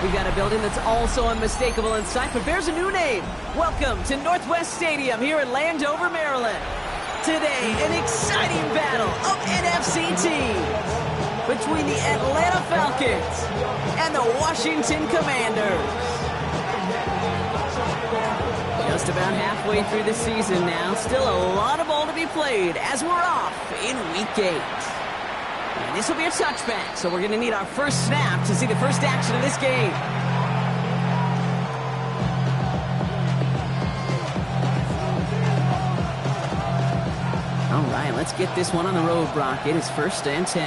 We got a building that's also unmistakable in sight, but bears a new name. Welcome to Northwest Stadium here in Landover, Maryland. Today, an exciting battle of NFC teams between the Atlanta Falcons and the Washington Commanders. Just about halfway through the season now. Still a lot of ball to be played as we're off in Week 8. And this will be a touchback, so we're going to need our first snap to see the first action of this game. All right, let's get this one on the road, Brock. It is 1st and 10.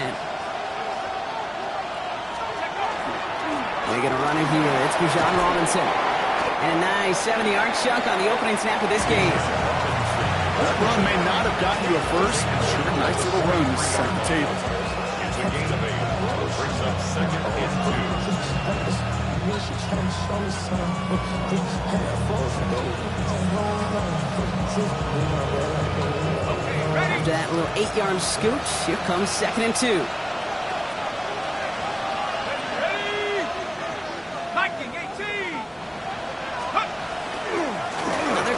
They're going to run it here. It's Bijan Robinson. And a nice 70-yard chunk on the opening snap of this game. That run may not have gotten you a first, but sure, a nice little run to set the table. It's a gain of 8, which brings up 2nd and 2. After that little 8-yard scooch, here comes 2nd and 2.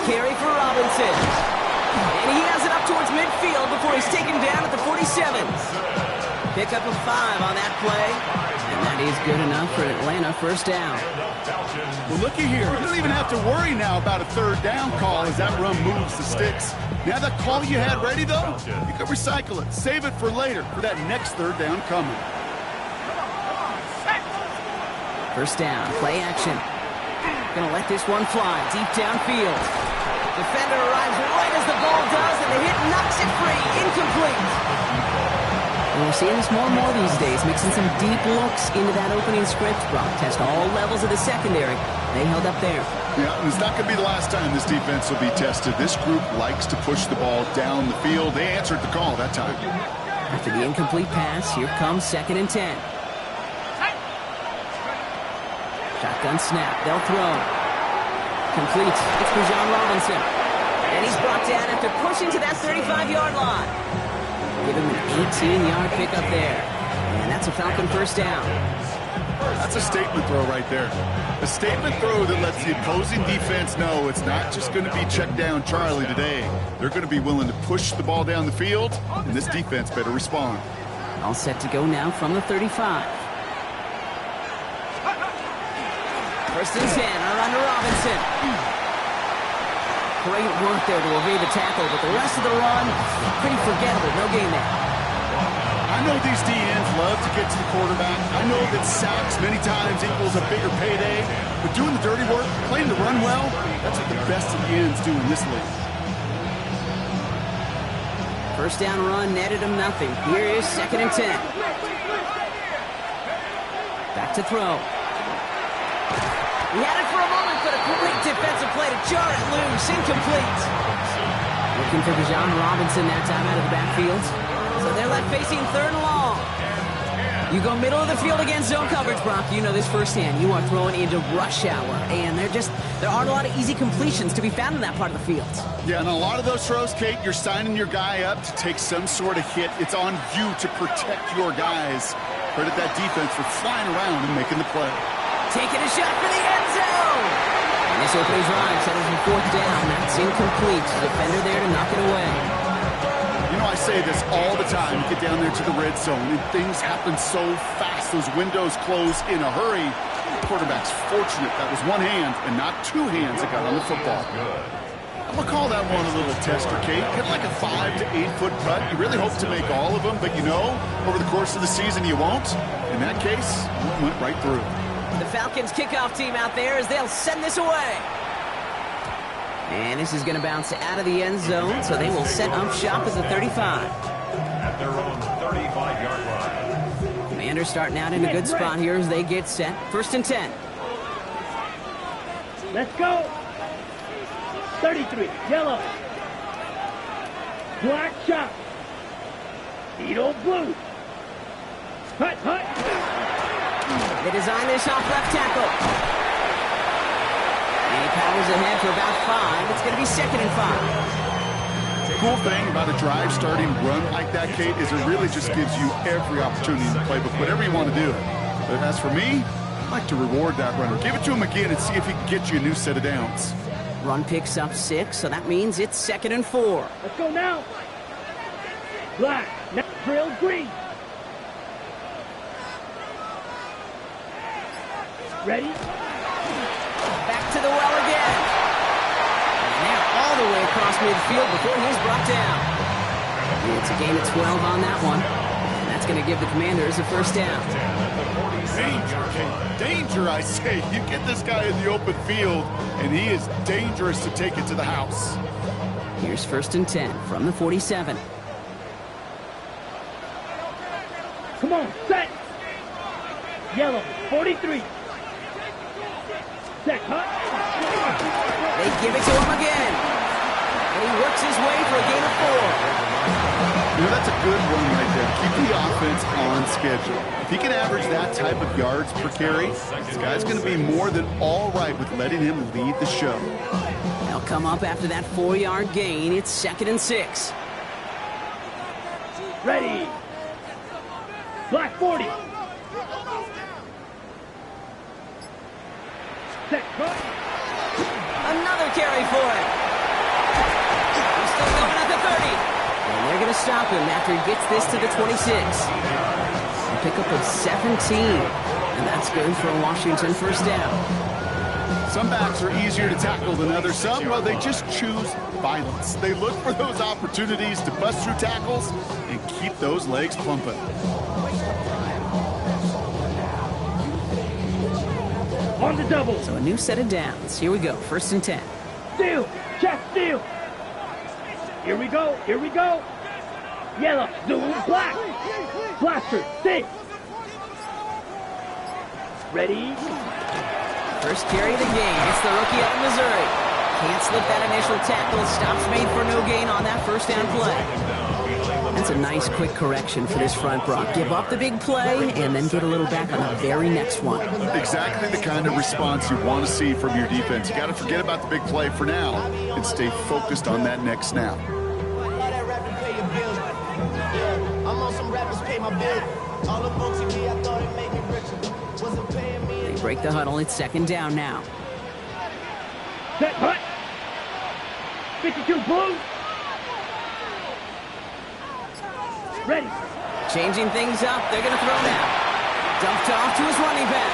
Carry for Robinson. And he has it up towards midfield before he's taken down at the 47. Pick up a 5 on that play. And that is good enough for Atlanta, 1st down. Well, looky here. You don't even have to worry now about a 3rd down call as that run moves the sticks. Now that call you had ready, though, you can recycle it. Save it for later for that next 3rd down coming. 1st down, play action. Gonna let this one fly deep downfield. Defender arrives right as the ball does, and the hit knocks it free. Incomplete. And we're seeing this more and more these days, mixing some deep looks into that opening script. Brock test all levels of the secondary. They held up there. Yeah, and it's not going to be the last time this defense will be tested. This group likes to push the ball down the field. They answered the call that time. After the incomplete pass, here comes 2nd and 10. Shotgun snap. They'll throw. Complete. It's Bijan Robinson. And he's brought down after pushing to that 35-yard line. Give him an 18-yard pickup there. And that's a Falcon 1st down. That's a statement throw right there. A statement throw that lets the opposing defense know it's not just going to be check down Charlie today. They're going to be willing to push the ball down the field, and this defense better respond. All set to go now from the 35. 1st and 10, a run to Robinson. Great work there to evade the tackle, but the rest of the run, pretty forgettable. No gain there. I know these DNs love to get to the quarterback. I know that sacks many times equals a bigger payday, but doing the dirty work, playing the run well, that's what the best of the ends do in this league. 1st down run netted him nothing. Here is 2nd and 10. Back to throw. He had it for a moment, but a great defensive play to jar it loose. Incomplete. Looking for Bijan Robinson that time out of the backfield. So they're left facing 3rd and long. You go middle of the field against zone coverage, Brock. You know this firsthand. You are throwing into rush hour, and there aren't a lot of easy completions to be found in that part of the field. Yeah, and a lot of those throws, Kate, you're signing your guy up to take some sort of hit. It's on you to protect your guys. Credit that defense for flying around and making the play. Taking a shot for the end zone. And this opening drive settles for 4th down. That's incomplete. The defender there to knock it away. You know, I say this all the time. You get down there to the red zone, and things happen so fast. Those windows close in a hurry. The quarterback's fortunate that was one hand and not 2 hands that got on the football. I'm going to call that one a little tester, Kate. Get like a 5 to 8 foot putt. You really hope to make all of them, but you know, over the course of the season, you won't. In that case, it went right through. The Falcons kickoff team out there as they'll send this away. And this is going to bounce out of the end zone, so they will set up shop at the 35. At their own 35-yard line. Commanders starting out in a good spot here as they get set. 1st and 10. Let's go. 33, yellow. Black shot. Edo blue. Hut, hut. They design this off left tackle. And he powers ahead for about 5. It's going to be 2nd and 5. The cool thing about a drive starting run like that, Kate, is it really just gives you every opportunity in the playbook, whatever you want to do. But as for me, I'd like to reward that runner. Give it to him again and see if he can get you a new set of downs. Run picks up 6, so that means it's 2nd and 4. Let's go now. Black, now drill green. Ready? Back to the well again. And now all the way across midfield before he's brought down. It's a gain of 12 on that one. And that's going to give the Commanders a first down. Danger, I say. You get this guy in the open field, and he is dangerous to take it to the house. Here's 1st and 10 from the 47. Come on, set. Yellow, 43. Set, hut. They give it to him again. And he works his way for a gain of 4. You know, that's a good run right there. Keep the offense on schedule. If he can average that type of yards per carry, this guy's going to be more than all right with letting him lead the show. They'll come up after that 4-yard gain. It's 2nd and 6. Ready. Black 40. Set, hut. Another carry for him. He's still going at the 30. And they're going to stop him after he gets this to the 26. A pickup of 17. And that's good for a Washington first down. Some backs are easier to tackle than others. Some, well, they just choose violence. They look for those opportunities to bust through tackles and keep those legs pumping. On the double. So a new set of downs. Here we go. 1st and 10. Steal. Check steal. Here we go. Here we go. Yellow. Zoom. Black. Blaster. 6. Ready. First carry of the game. It's the rookie out of Missouri. Can't slip that initial tackle. Stops made for no gain on that first down play. That's a nice quick correction for this front, Brock. Give up the big play and then get a little back on the very next one. Exactly the kind of response you want to see from your defense. You got to forget about the big play for now and stay focused on that next snap. They break the huddle. It's 2nd down now. Set, hut. 52 blue. Ready. Changing things up. They're going to throw now. Dumped off to his running back.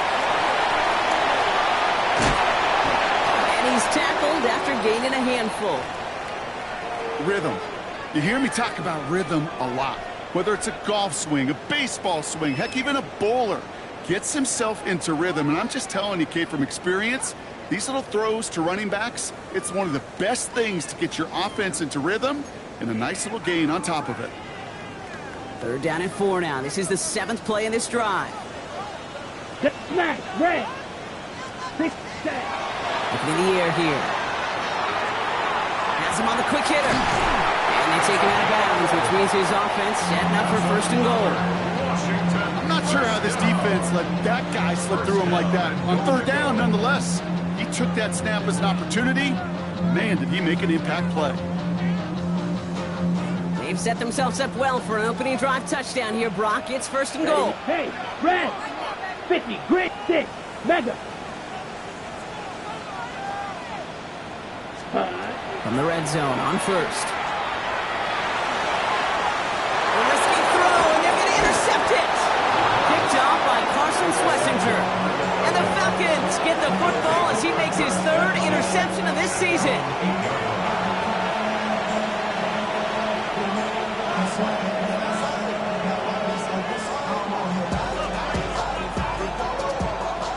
And he's tackled after gaining a handful. Rhythm. You hear me talk about rhythm a lot. Whether it's a golf swing, a baseball swing, heck, even a bowler gets himself into rhythm. And I'm just telling you, Kate, from experience, these little throws to running backs, it's one of the best things to get your offense into rhythm and a nice little gain on top of it. 3rd down and 4 now. This is the 7th play in this drive. Set, smash. Red. 6, 7. Looking in the air here. Has him on the quick hitter. And they take him out of bounds, which means his offense setting up for 1st and goal. I'm not sure how this defense let that guy slip through him like that. On 3rd down, nonetheless, he took that snap as an opportunity. Man, did he make an impact play. They've set themselves up well for an opening drive touchdown here, Brock. It's 1st and goal. Hey, red. 50, grid, 6, mega. From the red zone on 1st. A risky throw, and they're going to intercept it. Picked off by Carson Schlesinger. And the Falcons get the football as he makes his 3rd interception of this season.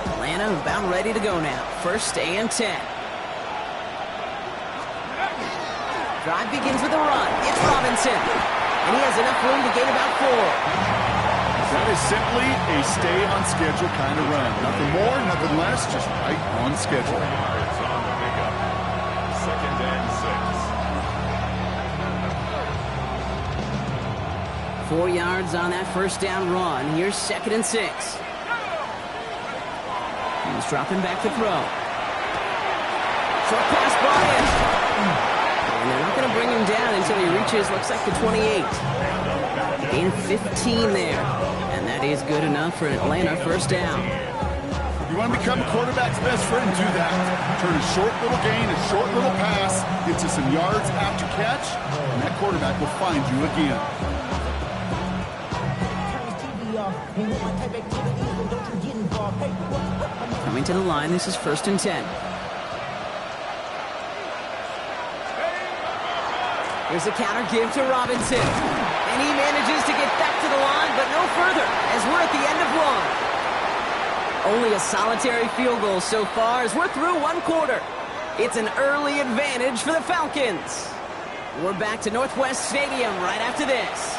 Atlanta about ready to go now. 1st and 10. Drive begins with a run. It's Robinson. And he has enough room to gain about 4. That is simply a stay-on-schedule kind of run. Nothing more, nothing less, just right on schedule. 2nd and 6. 4 yards on that first down run. Here's 2nd and 6. He's dropping back to throw. Short pass brought in. And they're not going to bring him down until he reaches, looks like, the 28. Gain of 15 there. And that is good enough for Atlanta first down. You want to become a quarterback's best friend, do that. Turn a short little gain, a short little pass into some yards after catch, and that quarterback will find you again. Coming to the line, this is 1st and 10. Here's a counter give to Robinson. And he manages to get back to the line, but no further, as we're at the end of one. Only a solitary field goal so far as we're through one quarter. It's an early advantage for the Falcons. We're back to Northwest Stadium right after this.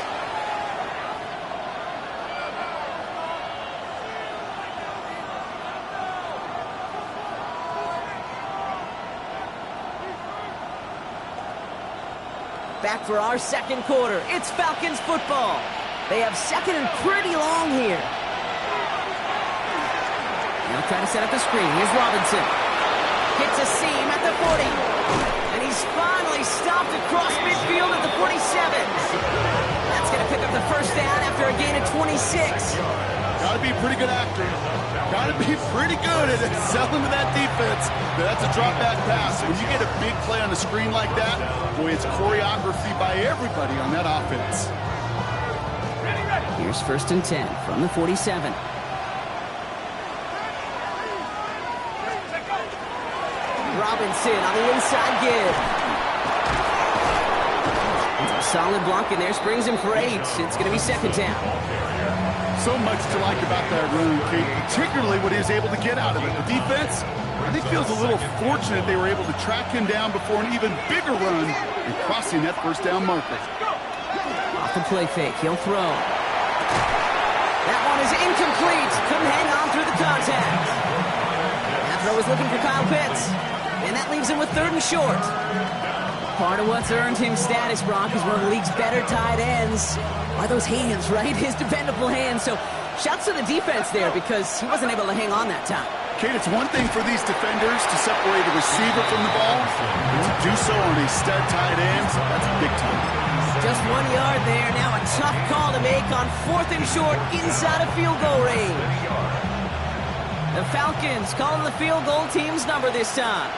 Back for our second quarter. It's Falcons football. They have second and pretty long here. They'll try to set up the screen. Here's Robinson. Hits a seam at the 40. And he's finally stopped across midfield at the 47. That's going to pick up the first down after a gain of 26. Got to be a pretty good actor. Got to be pretty good at selling to that defense. That's a drop back pass. When you get a big play on the screen like that, boy, it's choreography by everybody on that offense. Here's 1st and 10 from the 47. Robinson on the inside give. A solid block in there, springs him for 8. It's going to be 2nd down. So much to like about that run, Kate, particularly what he was able to get out of it. The defense, I think, feels a little fortunate they were able to track him down before an even bigger run and crossing that first down marker. Off the play fake, he'll throw. That one is incomplete. Couldn't hang on through the contact. That throw was looking for Kyle Pitts, and that leaves him with 3rd and short. Part of what's earned him status, Brock, is one of the league's better tight ends. Are those hands, right? His dependable hands. So shouts to the defense there because he wasn't able to hang on that time. Kate, it's one thing for these defenders to separate a receiver from the ball, but to do so on a stud tight end, that's big time. Just 1 yard there. Now a tough call to make on 4th and short inside of field goal range. The Falcons calling the field goal team's number this time.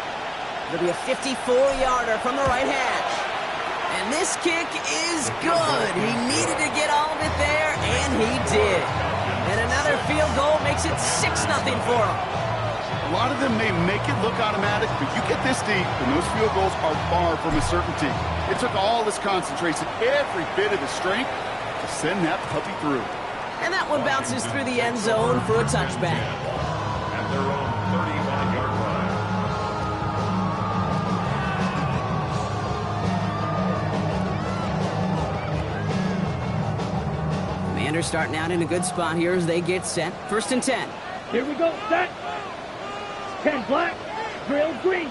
It'll be a 54-yarder from the right hash. And this kick is good. He needed to get all of it there, and he did. And another field goal makes it 6-0 for him. A lot of them may make it look automatic, but you get this deep, and those field goals are far from a certainty. It took all this concentration, every bit of the strength, to send that puppy through. And that one bounces through the end zone for a touchback. At their own 35-yard line. Commanders starting out in a good spot here as they get set. 1st and 10. Here we go, set. 10 black, drill green.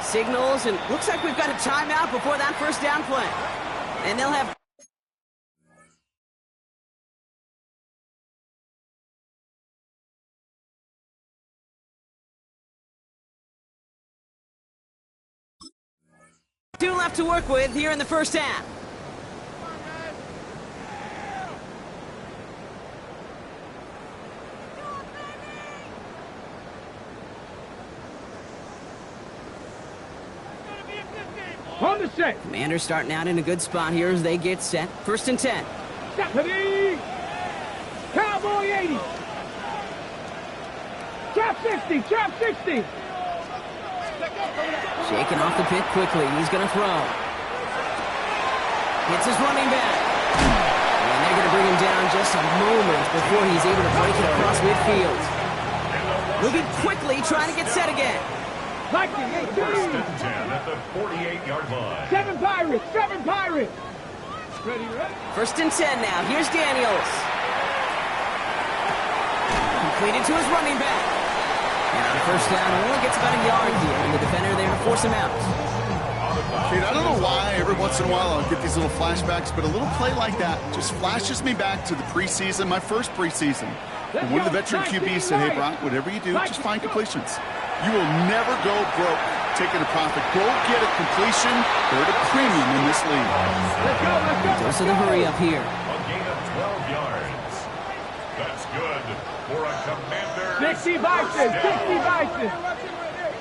Signals, and looks like we've got a timeout before that first down play. And they'll have... two left to work with here in the first half. On the set. Commanders starting out in a good spot here as they get set. 1st and 10. Deputy. Cowboy 80. Trap 60. Trap 60. Shaking off the pit quickly. He's going to throw. Hits his running back. And they're going to bring him down just a moment before he's able to break it across midfield. Moving quickly, trying to get set again. Viking 18. 1st and 10 at the 48-yard line. 7 Pirates. 7 Pirates. Ready, ready. 1st and 10 now. Here's Daniels. Completed to his running back. And on first down, only gets about a yard here, and the defender there to force him out. Kate, I don't know why every once in a while I'll get these little flashbacks, but a little play like that just flashes me back to the preseason, my first preseason. And one of the veteran QBs said, hey, Brock, whatever you do, just find completions. You will never go broke taking a profit. Go get a completion. They're at a premium in this league. Let's go, let's go. Dose of the hurry up here. A gain of 12 yards. That's good for a Commander. 60 Bison, 60 Bison.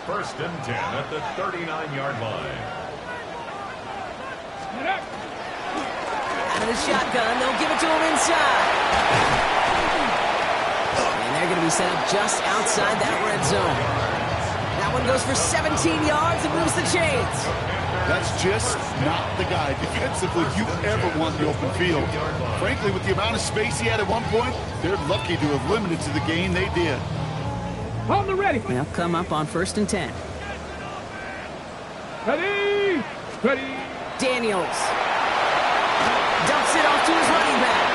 First and 10 at the 39-yard line. Out of the shotgun, they'll give it to him inside. And they're going to be set up just outside that red zone. That one goes for 17 yards and moves the chains. That's just not the guy defensively you ever want the open field. Frankly, with the amount of space he had at one point, they're lucky to have limited to the game they did. Hold the ready. They'll come up on first and 10. Ready. Ready. Daniels dumps it off to his running back.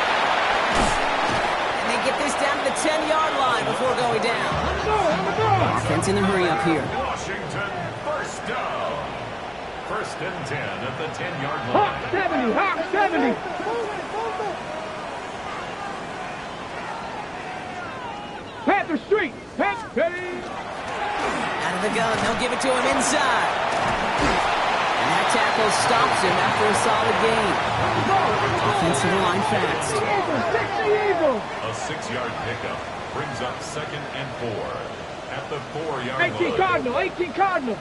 And they get this down to the 10-yard line before going down. Offense in the hurry up here. Washington, first down. First and 10 at the 10-yard line. Hawk 70, Hawk 70. Panther Street. Ready. Out of the gun, they'll give it to him inside. And that tackle stops him after a solid gain. Offensive line fast. Eagle. A 6-yard pickup brings up second and 4 at the 4-yard 18 line. Cardinal, 18 Cardinal.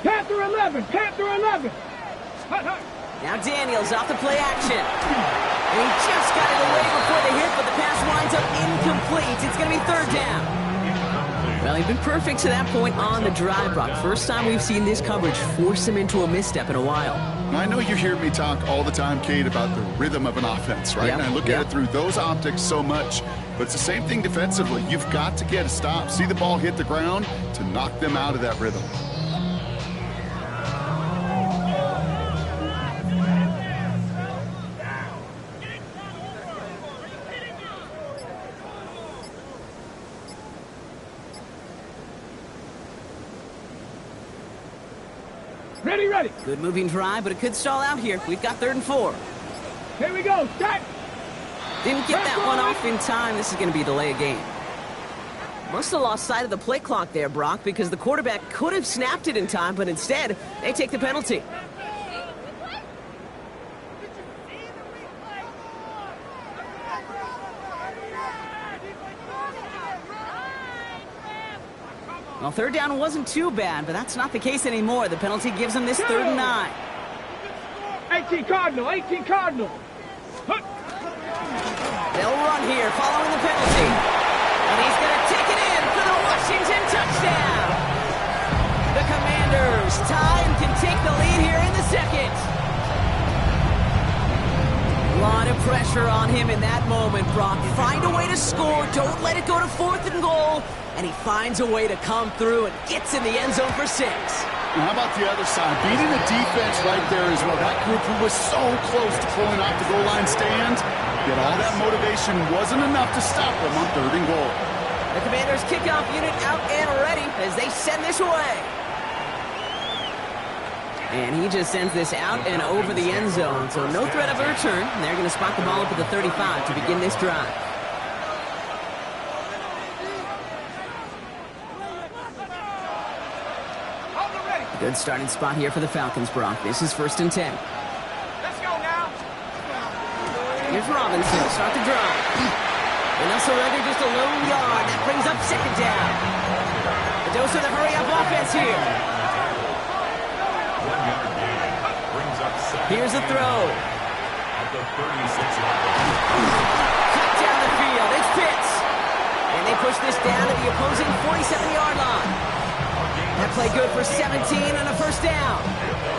Panther 11, Panther 11. Hut, hut. Now Daniels off the play action. And he just got it away before the hit, but the pass winds up incomplete. It's going to be third down. Well, he's been perfect to that point on the drive, Brock. First time we've seen this coverage force him into a misstep in a while. I know you hear me talk all the time, Kate, about the rhythm of an offense, right? Yep, And I look at it through those optics so much. But it's the same thing defensively. You've got to get a stop, see the ball hit the ground to knock them out of that rhythm. Ready, ready. Good moving drive, but it could stall out here. We've got third and 4. Here we go. Start. Didn't get that one off in time. This is going to be a delay of game. Must have lost sight of the play clock there, Brock, because the quarterback could have snapped it in time, but instead, they take the penalty. Well, third down wasn't too bad, but that's not the case anymore. The penalty gives them this 3rd and 9. 18 Cardinal, 18 Cardinal. Hut. They'll run here following the penalty. And he's going to take it in for the Washington touchdown. The Commanders tie and can take the lead here in the second. A lot of pressure on him in that moment, Brock. Find a way to score. Don't let it go to 4th and goal. And he finds a way to come through and gets in the end zone for 6. And how about the other side? Beating the defense right there as well. That group who was so close to pulling off the goal line stand, yet all that motivation wasn't enough to stop them on 3rd and goal. The Commanders' kickoff unit out and ready as they send this away. And he just sends this out and over the end zone, so no threat of a return. And they're going to spot the ball up at the 35 to begin this drive. Good starting spot here for the Falcons, Brock. This is 1st and 10. Let's go now. Here's Robinson, start the drive. And also rather just a lone yard. That brings up 2nd down. A dose of the hurry-up offense here. 1-yard gain brings up second. Here's a throw. At the 36-yard line. Cut down the field. It's Pitts. And they push this down to the opposing 47-yard line. That play good for 17 and a 1st down.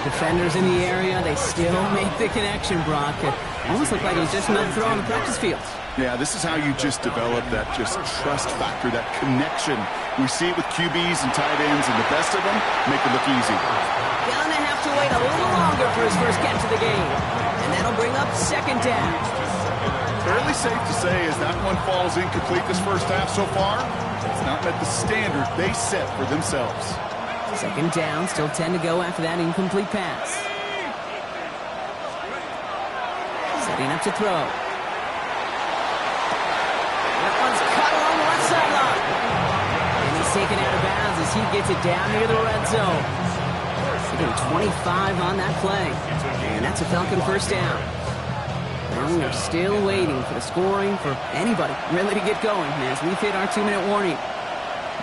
Defenders in the area, they still make the connection, Brock. It almost looked like it was just another throw on the practice field. Yeah, this is how you just develop that just trust factor, that connection. We see it with QBs and tight ends, and the best of them make it look easy. Gonna have to wait a little longer for his first catch of the game. And that'll bring up 2nd down. Fairly safe to say as that one falls incomplete this first half so far, it's not met the standard they set for themselves. 2nd down, still 10 to go after that incomplete pass. Setting up to throw. That one's cut along the left sideline. He's taken out of bounds as he gets it down near the red zone. He's getting 25 on that play. And that's a Falcon first down. And we are still waiting for the scoring for anybody really to get going as we've hit our 2-minute warning.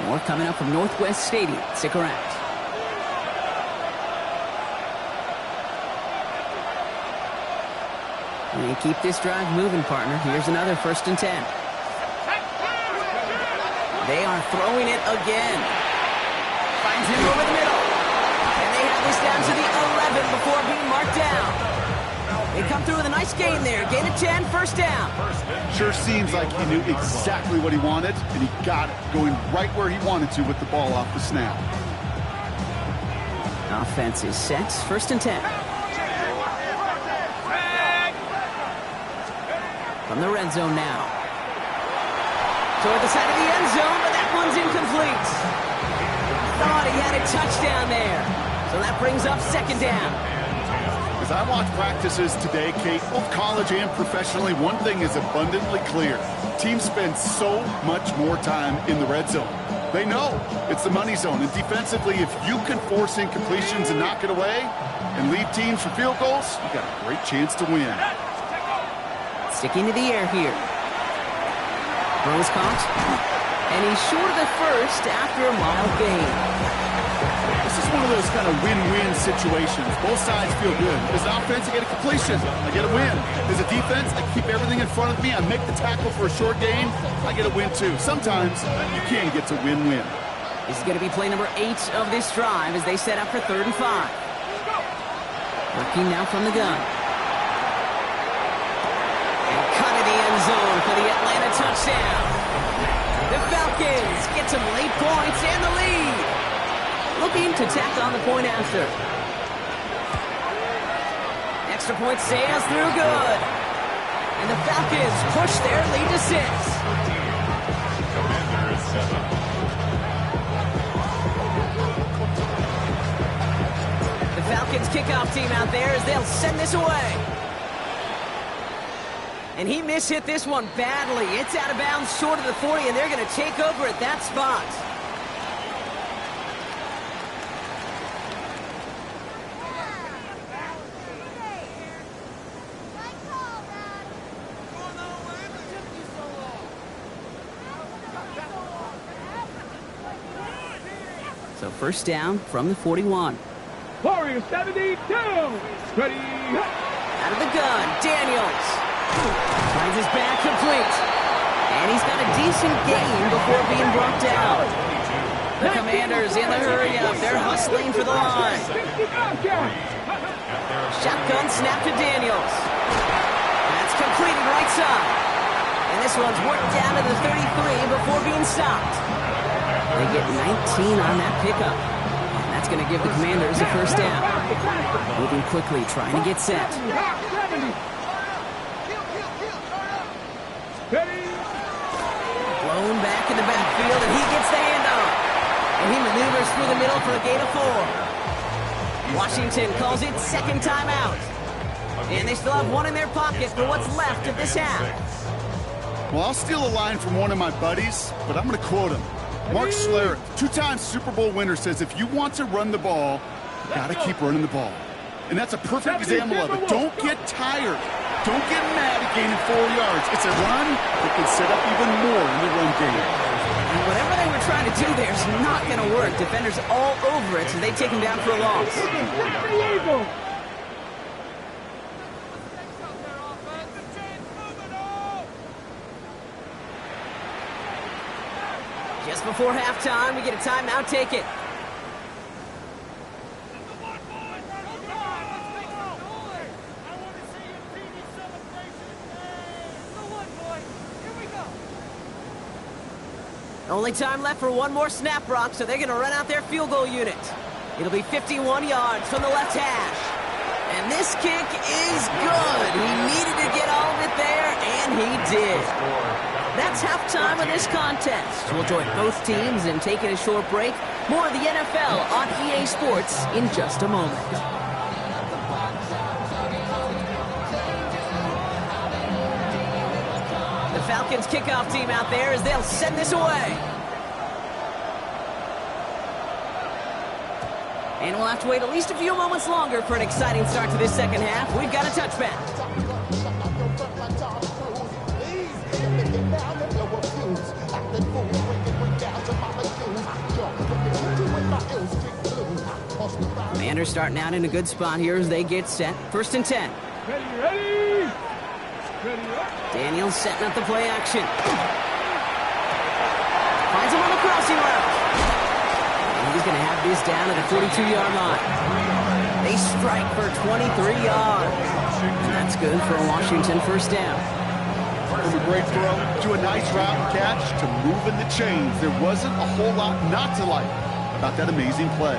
More coming up from Northwest Stadium. Stick around. We keep this drive moving, partner. Here's another 1st and 10. They are throwing it again. Finds him over the middle. And they have this down to the 11 before being marked down. They come through with a nice gain there. Gain of 10, first down. Sure seems like he knew exactly what he wanted, and he got it, going right where he wanted to with the ball off the snap. Offense is set. 1st and 10. From the red zone now. Toward the side of the end zone, but that one's incomplete. Thought he had a touchdown there. So that brings up 2nd down. As I watch practices today, Kate, both college and professionally, one thing is abundantly clear. Teams spend so much more time in the red zone. They know it's the money zone. And defensively, if you can force incompletions and knock it away and lead teams for field goals, you got a great chance to win. Sticking to the air here. Throws caught. And he's short of the first after a mild gain. This is one of those kind of win-win situations. Both sides feel good. As an offense, I get a completion. I get a win. As a defense, I keep everything in front of me. I make the tackle for a short gain. I get a win, too. Sometimes you can get to win-win. This is going to be play number 8 of this drive as they set up for 3rd and 5. Working now from the gun. Zone for the Atlanta touchdown. The Falcons get some late points and the lead. Looking to tack on the point after. Extra point sails through good. And the Falcons push their lead to 6. Commanders 7. The Falcons kickoff team out there as they'll send this away. And he mishit this one badly. It's out of bounds short of the 40, and they're going to take over at that spot. So 1st down from the 41. Warrior 72. Ready. Out of the gun, Daniels. Finds his back complete. And he's got a decent gain before being brought down. The Commanders in the hurry-up. They're hustling for the line. Shotgun snap to Daniels. That's completed right side. And this one's worked down to the 33 before being stopped. They get 19 on that pickup. And that's going to give the Commanders a 1st down. Moving quickly, trying to get set. Blown back in the backfield, and he gets the handoff. And he maneuvers through the middle for a gain of 4. Washington calls it 2nd timeout. And they still have 1 in their pocket for what's left of this half. Well, I'll steal a line from one of my buddies, but I'm going to quote him. Mark Schlereth, 2-time Super Bowl winner, says if you want to run the ball, you got to keep running the ball. And that's a perfect example of it. Don't get tired. Don't get mad at gaining 4 yards. It's a run that can set up even more in the run game. And whatever they were trying to do there is not going to work. Defenders all over it, so they take him down for a loss. Just before halftime, we get a timeout. Take it. Only time left for one more snap, Brock, so they're going to run out their field goal unit. It'll be 51 yards from the left hash. And this kick is good. He needed to get all of it there, and he did. That's halftime of this contest. We'll join both teams in taking a short break. More of the NFL on EA Sports in just a moment. The Falcons kickoff team out there as they'll send this away. And we'll have to wait at least a few moments longer for an exciting start to this second half. We've got a touchback. Commanders starting out in a good spot here as they get set. 1st and 10. Ready. Daniels setting up the play action. Finds him on the crossing route. And he's going to have this down at the 42-yard line. They strike for 23 yards. And that's good for a Washington 1st down. From a great throw to a nice route and catch to moving the chains. There wasn't a whole lot not to like about that amazing play.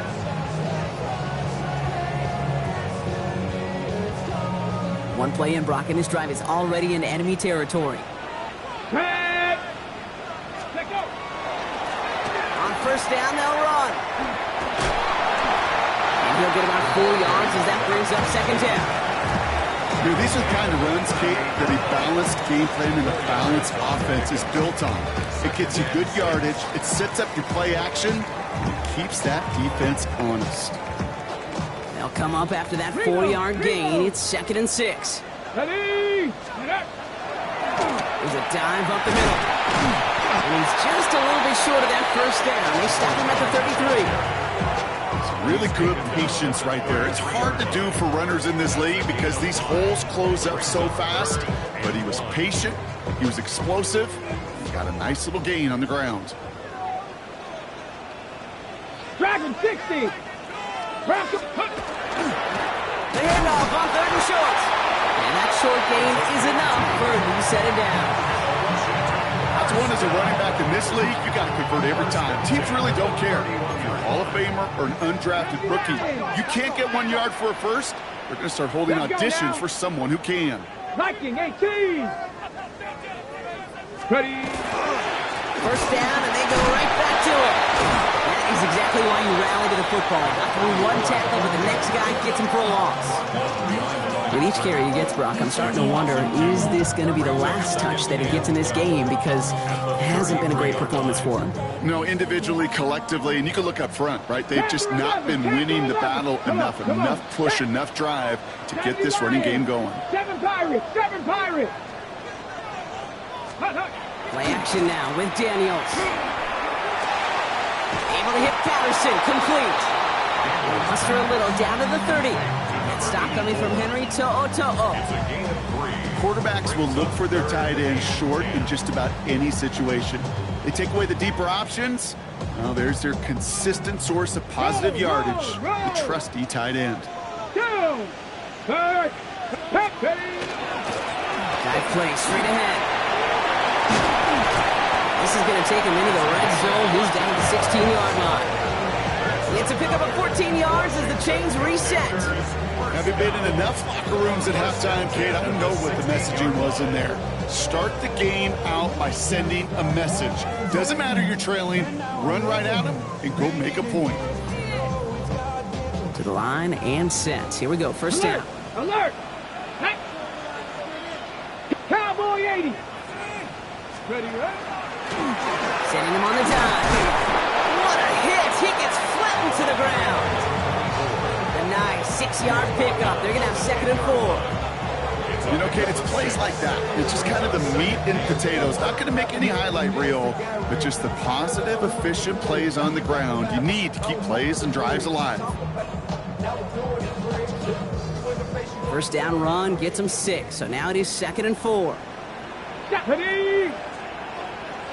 One play in, Brock, and this drive is already in enemy territory. Let go. On 1st down, they'll run. And he'll get about 4 yards as that brings up 2nd down. These are the kind of runs, Kate, that a balanced game plan and a balanced offense is built on. It gets you good yardage, it sets up your play action, and it keeps that defense honest. They'll come up after that 4-yard gain. It's 2nd and 6. Ready. There's a dive up the middle. And he's just a little bit short of that 1st down. They stop him at the 33. Really good patience right there. It's hard to do for runners in this league because these holes close up so fast. But he was patient, he was explosive, he got a nice little gain on the ground. Dragon 60. The handoff on 3rd and short. And that short gain is enough for him to set it down. That's one as a running back in this league, you got to convert every time. Teams really don't care. If you're a Hall of Famer or an undrafted rookie, you can't get 1 yard for a first, they're going to start holding auditions for someone who can. Viking 18. Ready. 1st down, and they go right back to it. That is exactly why you rally to the football. Not through one tackle, but the next guy gets him for a loss. With each carry he gets, Brock, I'm starting to wonder, is this going to be the last touch that he gets in this game? Because it hasn't been a great performance for him. No, individually, collectively, and you can look up front, right? They've just not been winning the battle enough push, enough drive to get this running game going. 7 Pirates. Play action now with Daniels. Able to hit Patterson, complete. Muster a little, down to the 30. And stop coming from Henry To'o. Quarterbacks will look for their tight end short in just about any situation. They take away the deeper options. Well, there's their consistent source of positive yardage, the trusty tight end. Dive play straight ahead. This is going to take him into the red zone. He's down to the 16-yard line. It's a pickup of 14 yards as the chains reset. Having been in enough locker rooms at halftime, Kate, I don't know what the messaging was in there. Start the game out by sending a message. Doesn't matter you're trailing, run right at them and go make a point. To the line and set. Here we go, 1st down. Alert! Cowboy 80. Ready. Sending him on the dive. What a hit! He gets flattened to the ground. A nice 6-yard pickup. They're going to have 2nd and 4. You know, Kate, it's plays like that. It's just kind of the meat and potatoes. Not going to make any highlight reel, but just the positive, efficient plays on the ground. You need to keep plays and drives alive. 1st down run gets him 6. So now it is 2nd and 4. Ready.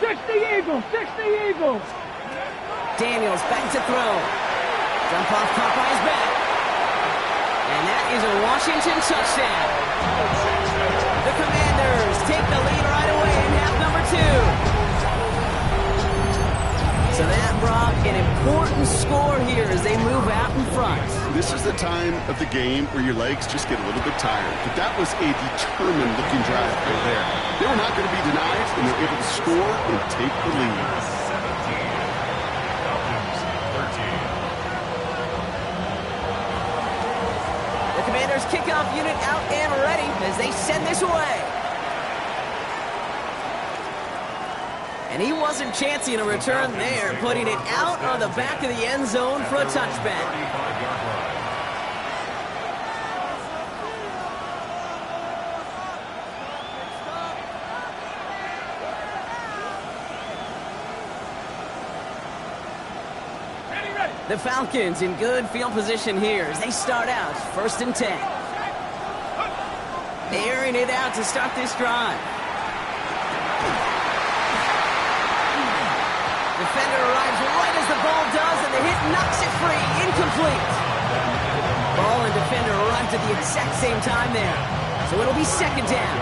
60 Eagles. Daniels back to throw. Jump off Popeye's back. And that is a Washington touchdown. The Commanders take the lead right away in half number 2. So that, Brock, an important score here as they move out in front. This is the time of the game where your legs just get a little bit tired. But that was a determined-looking drive right there. They were not going to be denied, and they're able to score and take the lead. 17. The Commanders kickoff unit out and ready as they send this away. And he wasn't chancing a return there, putting it out on the back of the end zone for a touchback. 35-yard line. The Falcons in good field position here as they start out 1st and 10. Airing it out to start this drive. Defender arrives right as the ball does, and the hit knocks it free. Incomplete. Ball and defender arrived at the exact same time there. So it'll be 2nd down.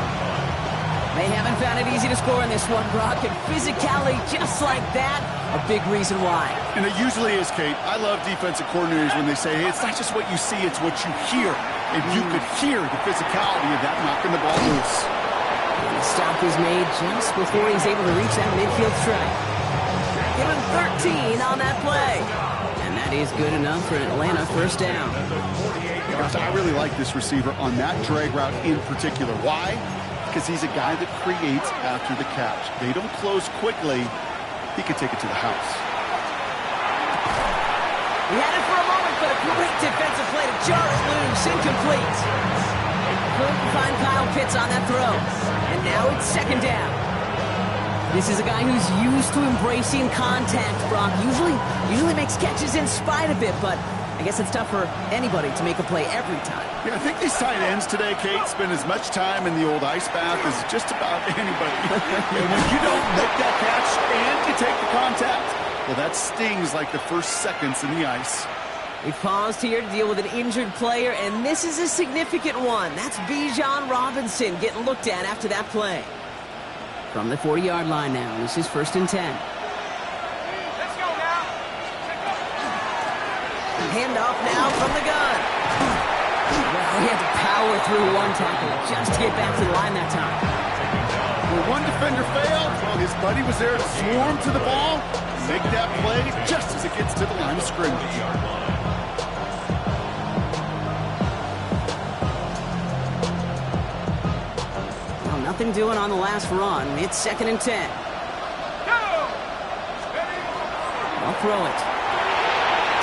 They haven't found it easy to score in this one, Brock, and physicality just like that, a big reason why. And it usually is, Kate. I love defensive coordinators when they say, hey, it's not just what you see, it's what you hear. And you could hear the physicality of that knocking the ball loose. And the stop is made just before he's able to reach that midfield strike. Give him 13 on that play. And that is good enough for an Atlanta 1st down. Gosh, I really like this receiver on that drag route in particular. Why? Because he's a guy that creates after the catch. They don't close quickly. He could take it to the house. He had it for a moment, but a great defensive play to jar it loose. Incomplete. Couldn't find Kyle Pitts on that throw. And now it's 2nd down. This is a guy who's used to embracing contact, Brock. Usually makes catches in spite of it, but I guess it's tough for anybody to make a play every time. Yeah, I think these tight ends today, Kate, spend as much time in the old ice bath as just about anybody. And when you don't make that catch and you take the contact, well, that stings like the first seconds in the ice. We've paused here to deal with an injured player, and this is a significant one. That's Bijan Robinson getting looked at after that play. From the 40-yard line now, this is 1st and 10. Let's go now. Handoff now from the gun. Well, he had to power through one tackle just to get back to the line that time. When one defender failed, well, his buddy was there to swarm to the ball, make that play just as it gets to the line of scrimmage. Well, nothing doing on the last run. It's 2nd and 10. I'll throw it.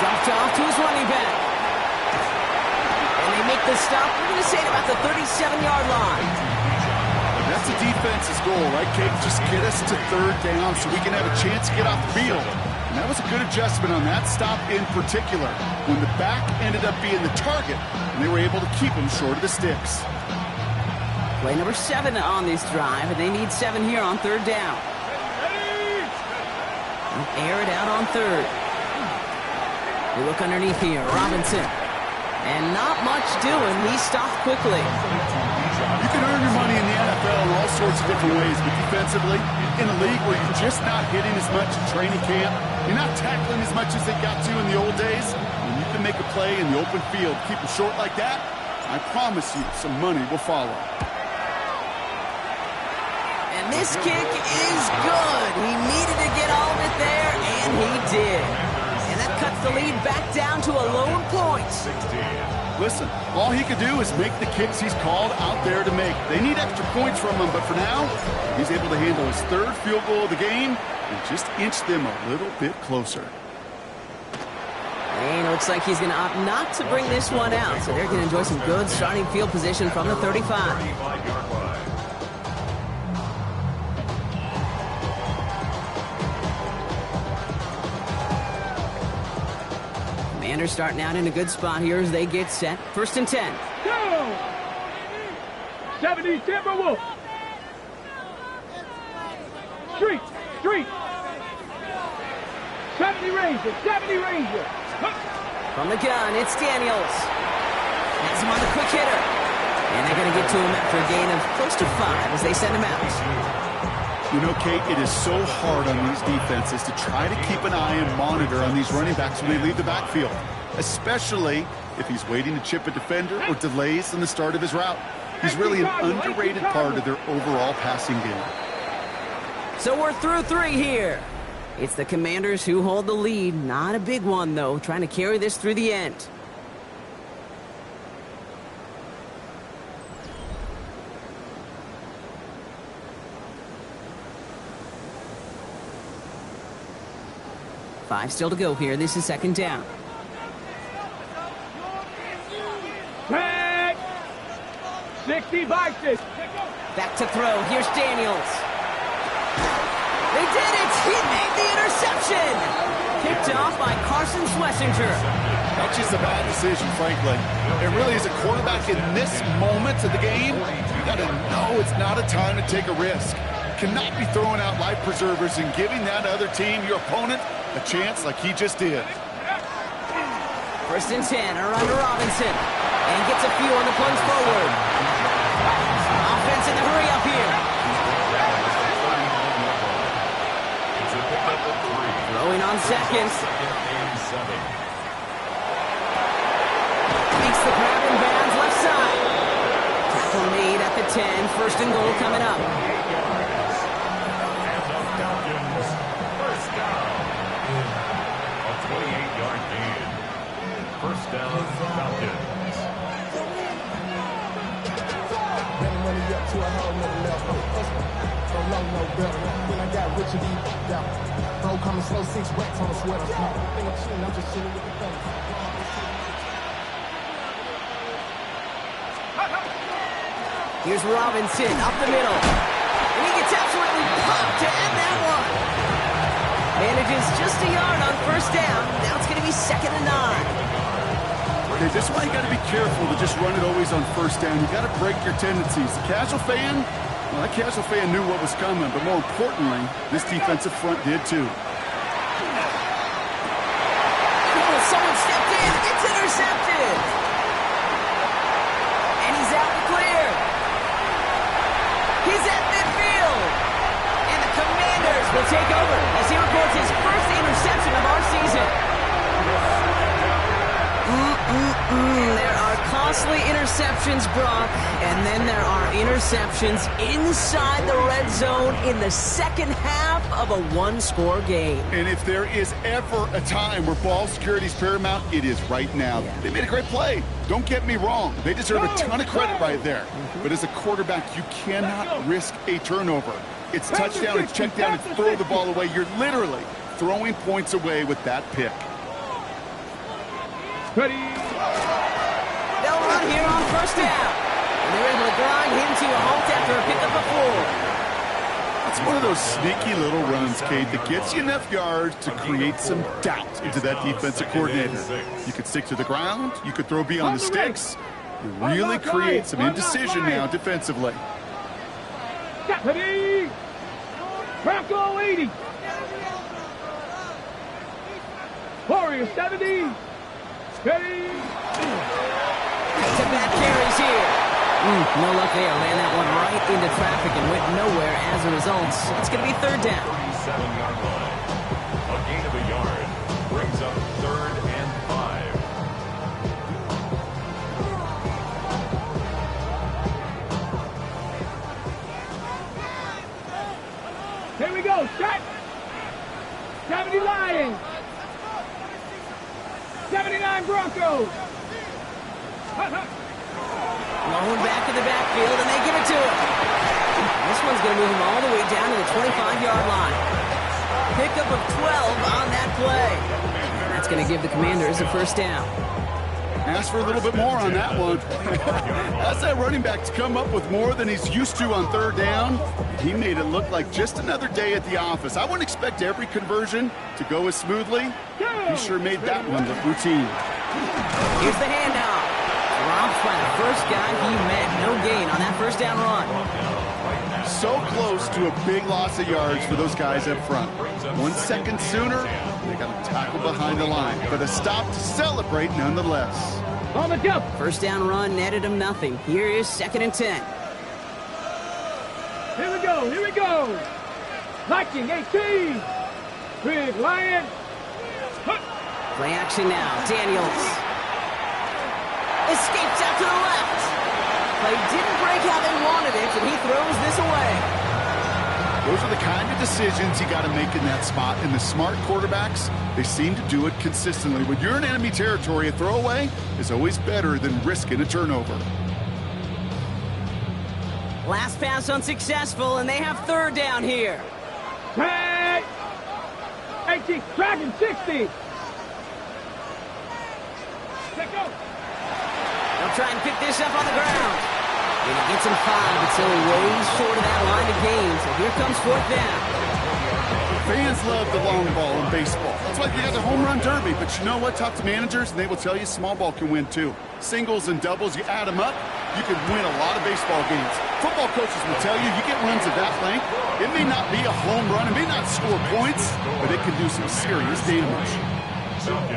Dumped off to his running back. And they make the stop. We're going to say it about the 37-yard line. That's the defense's goal, right, Kate? Just get us to 3rd down so we can have a chance to get off the field. And that was a good adjustment on that stop in particular, when the back ended up being the target, and they were able to keep him short of the sticks. Play number 7 on this drive, and they need 7 here on 3rd down. They'll air it out on 3rd. We look underneath here. Robinson. And not much doing. He stopped quickly. You can earn your money in the NFL in all sorts of different ways, but defensively, in a league where you're just not hitting as much in training camp, you're not tackling as much as they got to in the old days, and you can make a play in the open field, keep them short like that, I promise you some money will follow. And this kick is good. He needed to get all of it there, and he did. And that cuts the lead back down to a lone point. Listen, all he could do is make the kicks he's called out there to make. They need extra points from him, but for now, he's able to handle his 3rd field goal of the game and just inch them a little bit closer. And it looks like he's going to opt not to bring this one out, so they're going to enjoy some good starting field position from the 35. Commanders starting out in a good spot here as they get set. 1st and 10. Go! 70 Timberwolf. Street. 70 Ranger. From the gun, it's Daniels. Has him on the quick hitter. And they're going to get to him after a gain of close to 5 as they send him out. You know, Kate, it is so hard on these defenses to try to keep an eye and monitor on these running backs when they leave the backfield, especially if he's waiting to chip a defender or delays in the start of his route. He's really an underrated part of their overall passing game. So we're through 3 here. It's the Commanders who hold the lead. Not a big one, though, trying to carry this through the end. Five still to go here. This is 2nd down. 60 by 6. Back to throw. Here's Daniels. They did it! He made the interception! Picked off by Carson Schlesinger. That's just a bad decision, frankly. It really is a quarterback in this moment of the game. You got to know it's not a time to take a risk. You cannot be throwing out life preservers and giving that other team, your opponent, a chance like he just did. 1st and 10, a run to Robinson. And gets a few on the plunge forward. Offense in the hurry up here. Throwing on seconds. Makes the grab in bounds left side. Tackle made at the 10. 1st and goal coming up. First down. A 28-yard gain. First down, Falcons. Money up to a whole nother level. Don't know no better. When I got rich and be down. Bro, coming slow, 6 racks on a sweater. Think I'm chilling, I'm just chilling with the fellas. Here's Robinson up the middle. And he gets absolutely pumped to end that one. Manages just a yard on 1st down. Now it's going to be 2nd and 9. This is why you got to be careful to just run it always on 1st down. You got to break your tendencies. The casual fan, well, that casual fan knew what was coming, but more importantly, this defensive front did too. Oh, someone stepped in. It's intercepted. And he's out and clear. He's at midfield. And the Commanders will take over as he records his 1st interception of our season. There are costly interceptions, Brock, and then there are interceptions inside the red zone in the 2nd half of a 1-score game. And if there is ever a time where ball security is paramount, it is right now. Yeah. They made a great play. Don't get me wrong. They deserve a ton of credit right there. But as a quarterback, you cannot risk a turnover. It's touchdown, it's check down, it's throw the ball away. You're literally throwing points away with that pick. Ready. They'll run here on 1st down. And they're able to grind him to a halt after a pickup of 4. It's one of those sneaky little runs, Kate, that gets you enough yards to create some doubt into that defensive coordinator. You could stick to the ground. You could throw beyond the sticks. You really create some indecision now defensively. Ready. Bronco 80. Warrior 70. Ready. Back-to-back carries here. No luck there. Ran that one right into traffic and went nowhere as a result. It's going to be 3rd down. 37-yard line. A gain of a yard brings up 3rd and 5. Here we go. Shot. 70 Lions. 79 Broncos. Going back in the backfield, and they give it to him. This one's going to move him all the way down to the 25-yard line. Pickup of 12 on that play. And that's going to give the Commanders a 1st down. Ask for a little bit more on that one. Ask that running back to come up with more than he's used to on 3rd down. He made it look like just another day at the office. I wouldn't expect every conversion to go as smoothly. He sure made that one look routine. Here's the handoff. Dropped by the first guy he met. No gain on that 1st down run. So close to a big loss of yards for those guys up front. 1 second sooner, they got a tackle behind the line. But a stop to celebrate nonetheless. On the jump. 1st down run netted him nothing. Here is 2nd and 10. Here we go. Here we go. Viking 18. Big Lion. Play action now. Daniels. Escapes out to the left. Play didn't break how they wanted it, and he throws this away. Those are the kind of decisions you got to make in that spot. And the smart quarterbacks, they seem to do it consistently. When you're in enemy territory, a throwaway is always better than risking a turnover. Last pass unsuccessful, and they have 3rd down here. Tag. 18. Dragon 60. Let go. They'll try and pick this up on the ground. And he gets him 5. It's only way short of that line of gain. So here comes 4th down. Fans love the long ball in baseball. That's why you got the home run derby. But you know what? Talk to managers, and they will tell you small ball can win too. Singles and doubles, you add them up, you can win a lot of baseball games. Football coaches will tell you, you get runs of that length, it may not be a home run, it may not score points, but it can do some serious damage.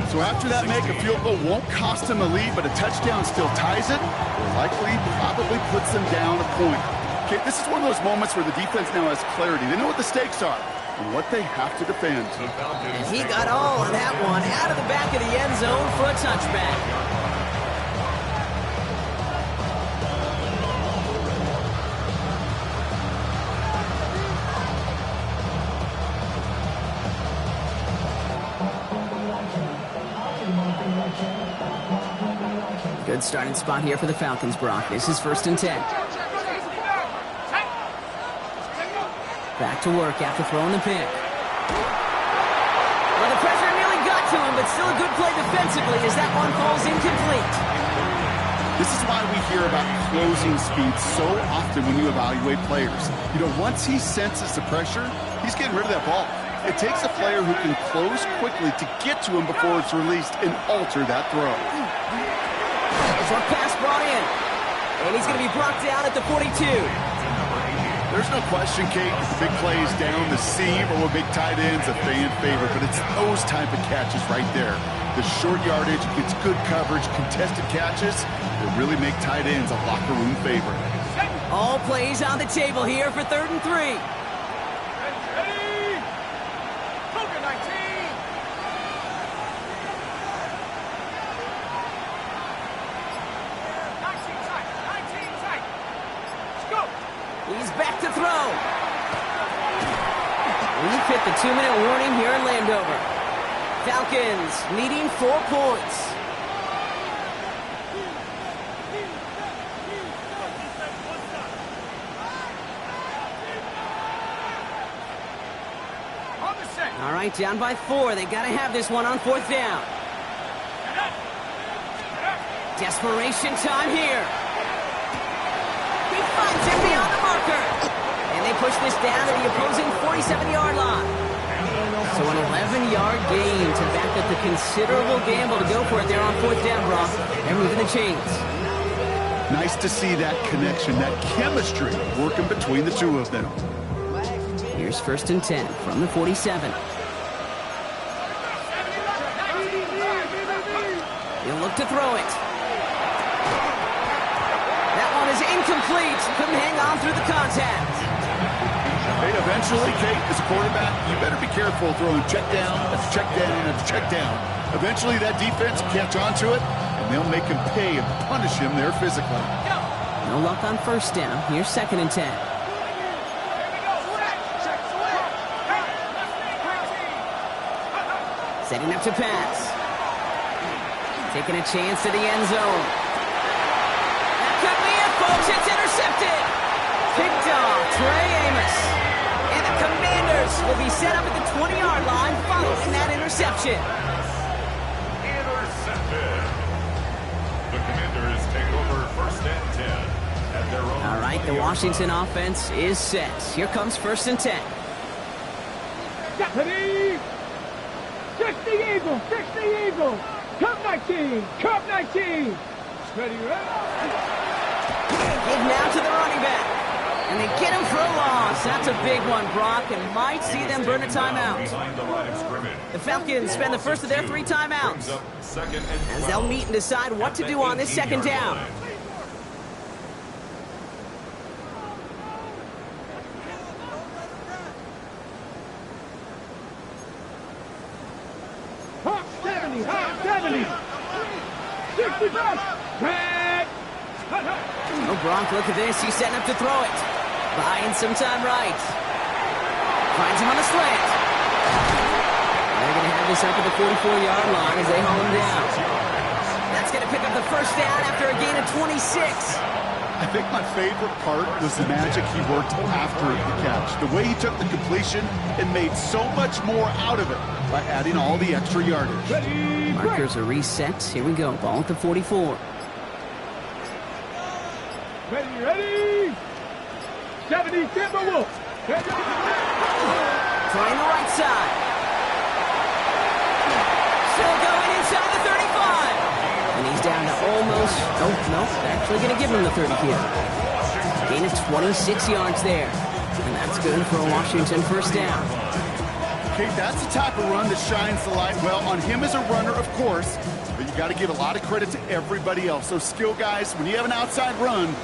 So after that make, a field goal won't cost them a lead, but a touchdown still ties it, or likely, probably puts them down a point. Okay, this is one of those moments where the defense now has clarity. They know what the stakes are and what they have to defend. And he got all of that one out of the back of the end zone for a touchback. Good starting spot here for the Falcons, Brock. This is 1st and 10. Back to work after throwing the pick. Well, the pressure nearly got to him, but still a good play defensively as that one falls incomplete. This is why we hear about closing speed so often when you evaluate players. You know, once he senses the pressure, he's getting rid of that ball. It takes a player who can close quickly to get to him before it's released and alter that throw. Short pass brought in. And he's going to be brought down at the 42. There's no question, Kate, the big play is down the seam or what big tight ends a fan favorite, but it's those type of catches right there. The short yardage, gets good coverage, contested catches that really make tight ends a locker room favorite. All plays on the table here for 3rd and 3. He's back to throw. We've hit the 2-minute warning here in Landover. Falcons needing 4 points. All right, down by 4. They got to have this one on 4th down. Desperation time here. He finds him beyond the marker. And they push this down to the opposing 47-yard line. So an 11-yard gain to back up the considerable gamble to go for it there on 4th down, Brock. They're moving the chains. Nice to see that connection, that chemistry working between the two of them. Here's 1st and 10 from the 47. He'll look to throw it. That one is incomplete. Couldn't hang on through the contact. Hey, eventually, Kate, as a quarterback, you better be careful throwing check down after check down after check down. Eventually, that defense will catch on to it, and they'll make him pay and punish him there physically. No luck on 1st down. Here's 2nd and 10. Setting up to pass. Taking a chance to the end zone. That could be it, folks. It's intercepted. Picked off Trey Amos. And the Commanders will be set up at the 20-yard line following that interception. Intercepted. The Commanders take over 1st and 10 at their own. All right, the Washington offense is set. Here comes 1st and 10. Ready? Check the Eagle! Check the Eagle! Cup 19! Cup 19! Ready, right? Give now to the running back. And they get him for a loss. That's a big one, Brock, and might see them burn a timeout. The Falcons spend the first of their 3 timeouts as they'll meet and decide what to do on this 2nd down. Hot 70! Hot 70! 65! Red! Oh, Brock, look at this. He's setting up to throw it. Buying some time right. Finds him on the slant. They're going to have this up at the 44-yard line as they haul him down. That's going to pick up the 1st down after a gain of 26. I think my favorite part was the magic he worked after the catch. The way he took the completion and made so much more out of it by adding all the extra yardage. Markers are reset. Here we go. Ball at the 44. Ready. 70 Timberwolves. Trying the right side. Still going inside the 35. And he's down to almost, no, actually going to give him the 30 here. Gain of 26 yards there. And that's good for a Washington first down. Okay, that's the type of run that shines the light well on him as a runner, of course, but you got to give a lot of credit to everybody else. Those skill guys, when you have an outside run,